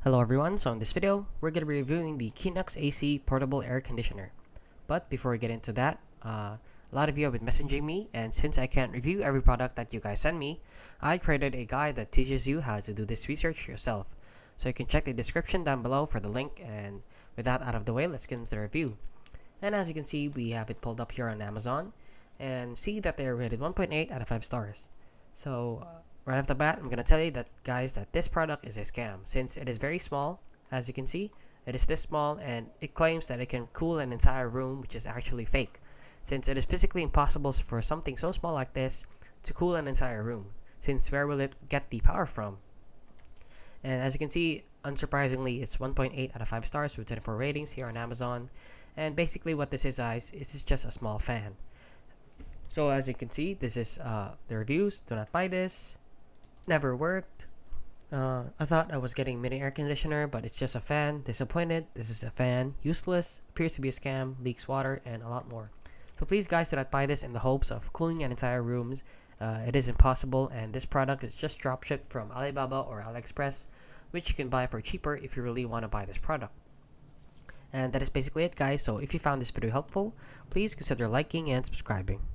Hello everyone, so in this video, we're going to be reviewing the Qinux AC Portable Air Conditioner. But before we get into that, a lot of you have been messaging me, and since I can't review every product that you guys send me, I created a guide that teaches you how to do this research yourself. So you can check the description down below for the link, and with that out of the way, let's get into the review. And as you can see, we have it pulled up here on Amazon, and see that they're rated 1.8 out of 5 stars. So right off the bat, I'm gonna tell you that guys that this product is a scam since it is very small. As you can see, it is this small and it claims that it can cool an entire room, which is actually fake, since it is physically impossible for something so small like this to cool an entire room, since where will it get the power from? And as you can see, unsurprisingly, it's 1.8 out of 5 stars with 24 ratings here on Amazon. And basically what this is, guys, is just a small fan. So as you can see, this is the reviews. Do not buy this. Never worked. I thought I was getting mini air conditioner, but it's just a fan. Disappointed. This is a fan. Useless. Appears to be a scam. Leaks water and a lot more. So please, guys, do not buy this in the hopes of cooling an entire room. It is impossible, and this product is just dropshipped from Alibaba or AliExpress, which you can buy for cheaper if you really want to buy this product. And that is basically it, guys. So if you found this video helpful, please consider liking and subscribing.